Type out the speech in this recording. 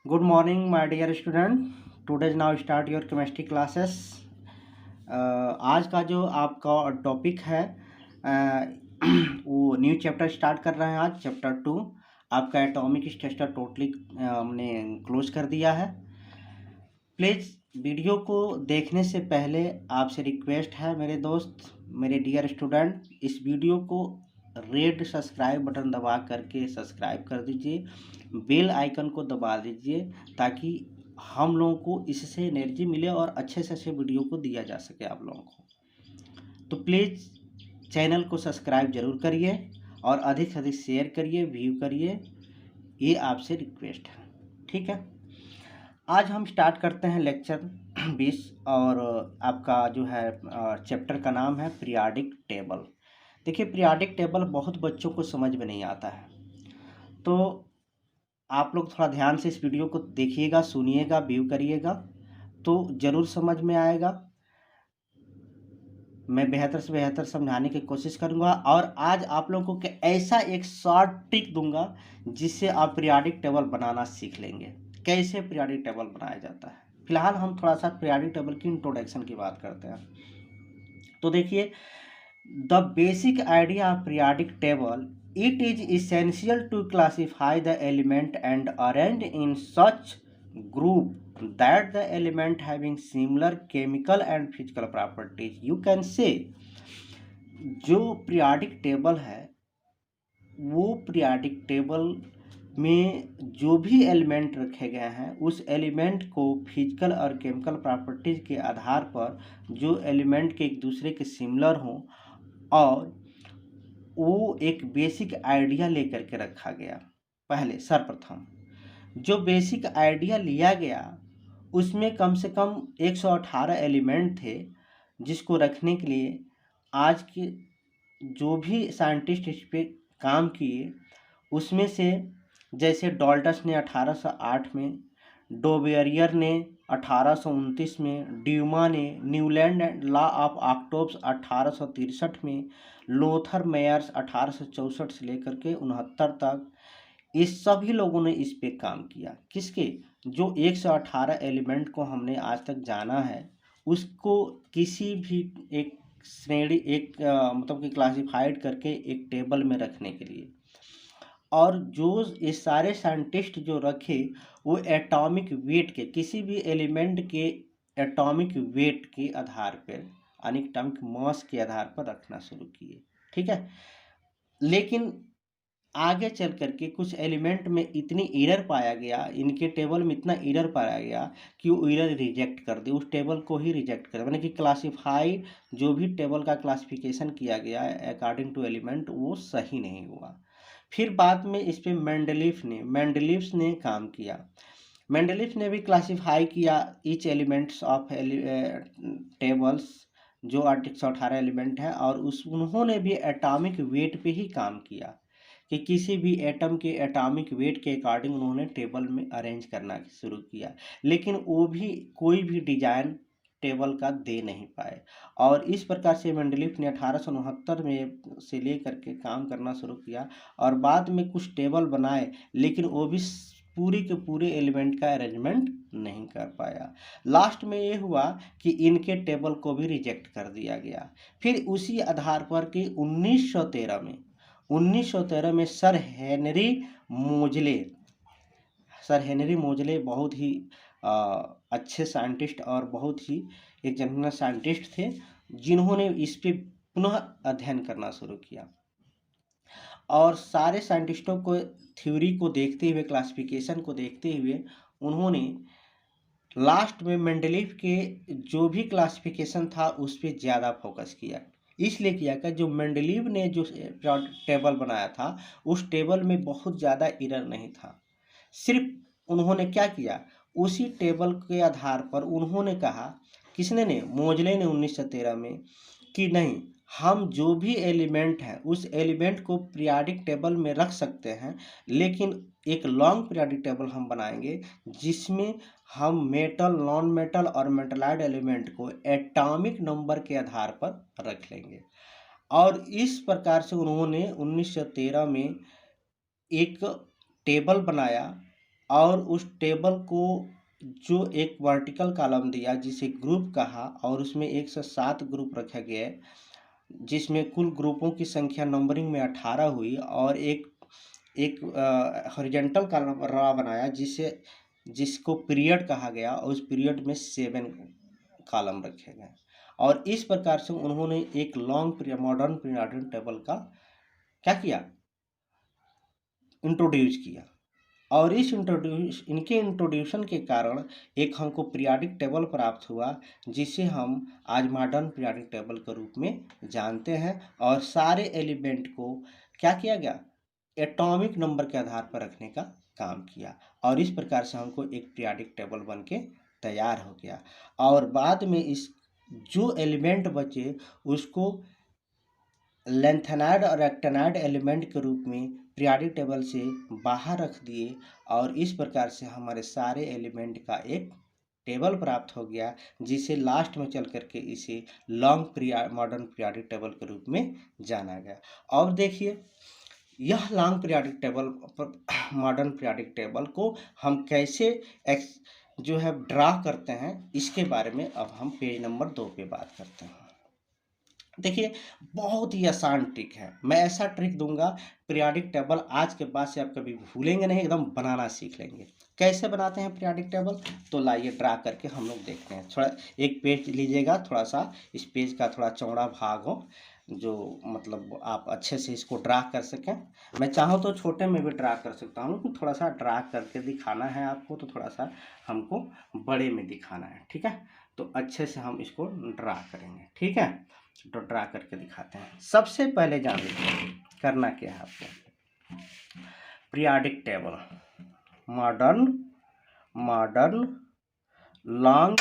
Good morning, my dear student. Today now start your chemistry classes. आज का जो आपका टॉपिक है वो न्यू चैप्टर स्टार्ट कर रहे हैं। आज चैप्टर 2 आपका एटॉमिक स्ट्रक्चर टोटली हमने क्लोज कर दिया है। प्लीज़ वीडियो को देखने से पहले आपसे रिक्वेस्ट है मेरे दोस्त, मेरे डियर स्टूडेंट, इस वीडियो को रेड सब्सक्राइब बटन दबा करके सब्सक्राइब कर दीजिए, बेल आइकन को दबा दीजिए ताकि हम लोगों को इससे एनर्जी मिले और अच्छे से अच्छे वीडियो को दिया जा सके आप लोगों को। तो प्लीज़ चैनल को सब्सक्राइब ज़रूर करिए और अधिक से अधिक शेयर करिए, व्यू करिए, ये आपसे रिक्वेस्ट है। ठीक है, आज हम स्टार्ट करते हैं लेक्चर 20 और आपका जो है चैप्टर का नाम है पीरियाडिक टेबल। देखिए, पीरियाडिक टेबल बहुत बच्चों को समझ में नहीं आता है, तो आप लोग थोड़ा ध्यान से इस वीडियो को देखिएगा, सुनिएगा, व्यू करिएगा तो ज़रूर समझ में आएगा। मैं बेहतर से बेहतर समझाने की कोशिश करूंगा और आज आप लोगों को ऐसा एक शॉर्ट ट्रिक दूंगा जिससे आप पीरियाडिक टेबल बनाना सीख लेंगे, कैसे पीरियाडिक टेबल बनाया जाता है। फिलहाल हम थोड़ा सा पीरियाडिक टेबल की इंट्रोडक्शन की बात करते हैं। तो देखिए, the basic idea of periodic table, it is essential to classify the element and arrange in such group that the element having similar chemical and physical properties. You can say जो periodic table है वो periodic table में जो भी element रखे गए हैं उस एलिमेंट को फिजिकल और केमिकल प्रॉपर्टीज के आधार पर जो एलिमेंट के एक दूसरे के सिमिलर हों और वो एक बेसिक आइडिया लेकर के रखा गया। पहले सर्वप्रथम जो बेसिक आइडिया लिया गया उसमें कम से कम 118 एलिमेंट थे जिसको रखने के लिए आज के जो भी साइंटिस्ट इस पे काम किए उसमें से जैसे डॉल्टस ने 1808 में, डोबेरियर ने 1829 में, ड्यूमा ने न्यूलैंड एंड लॉ ऑफ ऑक्टोब्स 1863 में, लोथर मेयर्स 1864 से लेकर के 69 तक इस सभी लोगों ने इस पे काम किया। किसके? जो 118 एलिमेंट को हमने आज तक जाना है उसको किसी भी एक श्रेणी मतलब कि क्लासिफाइड करके एक टेबल में रखने के लिए। और जो ये सारे साइंटिस्ट जो रखे वो एटॉमिक वेट के, किसी भी एलिमेंट के एटॉमिक वेट के आधार पर यानी एटॉमिक मास के आधार पर रखना शुरू किए। ठीक है, लेकिन आगे चल करके कुछ एलिमेंट में इतनी एरर पाया गया, इनके टेबल में इतना एरर पाया गया कि वो एरर रिजेक्ट कर दी, उस टेबल को ही रिजेक्ट कर, यानी कि क्लासिफाई जो भी टेबल का क्लासिफिकेशन किया गया अकॉर्डिंग टू एलिमेंट वो सही नहीं हुआ। फिर बाद में इस पे मेंडलीव्स ने काम किया। मेंडलीव्स ने भी क्लासिफाई किया ईच एलिमेंट्स ऑफ टेबल्स जो 118 एलिमेंट है और उन्होंने भी एटॉमिक वेट पे ही काम किया कि किसी भी एटम के एटॉमिक वेट के अकॉर्डिंग उन्होंने टेबल में अरेंज करना शुरू किया, लेकिन वो भी कोई भी डिजाइन टेबल का दे नहीं पाए। और इस प्रकार से मेंडलीफ ने 1869 में से लेकर के काम करना शुरू किया और बाद में कुछ टेबल बनाए, लेकिन वो भी पूरी के पूरे एलिमेंट का अरेंजमेंट नहीं कर पाया। लास्ट में ये हुआ कि इनके टेबल को भी रिजेक्ट कर दिया गया। फिर उसी आधार पर कि 1913 में सर हेनरी मोजले बहुत ही अच्छे साइंटिस्ट और बहुत ही एक जनरल साइंटिस्ट थे जिन्होंने इस पे पुनः अध्ययन करना शुरू किया और सारे साइंटिस्टों को थ्योरी को देखते हुए, क्लासिफिकेशन को देखते हुए उन्होंने लास्ट में मेंडलीव के जो भी क्लासिफिकेशन था उस पर ज़्यादा फोकस किया। इसलिए किया कि जो मेंडलीव ने जो टेबल बनाया था उस टेबल में बहुत ज़्यादा एरर नहीं था। सिर्फ उन्होंने क्या किया, उसी टेबल के आधार पर उन्होंने कहा, किसने ने? मोजले ने 1913 में, कि नहीं, हम जो भी एलिमेंट है उस एलिमेंट को पीरियाडिक टेबल में रख सकते हैं, लेकिन एक लॉन्ग पीरियाडिक टेबल हम बनाएंगे जिसमें हम मेटल, नॉन मेटल और मेटलाइड एलिमेंट को एटॉमिक नंबर के आधार पर रख लेंगे। और इस प्रकार से उन्होंने 1913 में एक टेबल बनाया और उस टेबल को जो एक वर्टिकल कॉलम दिया जिसे ग्रुप कहा, और उसमें 107 ग्रुप रखा गया है, जिसमें कुल ग्रुपों की संख्या नंबरिंग में 18 हुई, और एक एक हॉरिजॉन्टल कॉलम रा बनाया जिसको पीरियड कहा गया, और उस पीरियड में 7 कॉलम रखे गए। और इस प्रकार से उन्होंने एक लॉन्ग मॉडर्न पीरियोडिक टेबल का क्या किया, इंट्रोड्यूस किया। और इनके इंट्रोड्यूशन के कारण एक हमको पीरियोडिक टेबल प्राप्त हुआ, जिसे हम आज मॉडर्न पीरियोडिक टेबल के रूप में जानते हैं। और सारे एलिमेंट को क्या किया गया, एटॉमिक नंबर के आधार पर रखने का काम किया, और इस प्रकार से हमको एक पीरियोडिक टेबल बन के तैयार हो गया। और बाद में इस जो एलिमेंट बचे उसको लेंथेनाइड और एक्टेनाइड एलिमेंट के रूप में पीरियोडिक टेबल से बाहर रख दिए, और इस प्रकार से हमारे सारे एलिमेंट का एक टेबल प्राप्त हो गया, जिसे लास्ट में चल करके इसे लॉन्ग मॉडर्न पीरियोडिक टेबल के रूप में जाना गया। और देखिए, यह long periodic table modern periodic table को हम कैसे जो है ड्रा करते हैं, इसके बारे में अब हम पेज नंबर 2 पे बात करते हैं। देखिए, बहुत ही आसान ट्रिक है, मैं ऐसा ट्रिक दूंगा पीरियोडिक टेबल आज के बाद से आप कभी भूलेंगे नहीं, एकदम बनाना सीख लेंगे। कैसे बनाते हैं पीरियोडिक टेबल, तो लाइए ड्रा करके हम लोग देखते हैं। थोड़ा एक पेज लीजिएगा, थोड़ा सा इस पेज का थोड़ा चौड़ा भाग हो, जो मतलब आप अच्छे से इसको ड्रा कर सकें। मैं चाहूँ तो छोटे में भी ड्रा कर सकता हूँ, तो थोड़ा सा ड्रा करके दिखाना है आपको, तो थोड़ा सा हमको बड़े में दिखाना है, ठीक है। तो अच्छे से हम इसको ड्रा करेंगे, ठीक है। तो ड्रा करके दिखाते हैं। सबसे पहले जान लीजिए करना क्या है आपको, पीरियोडिक टेबल मॉडर्न लॉन्ग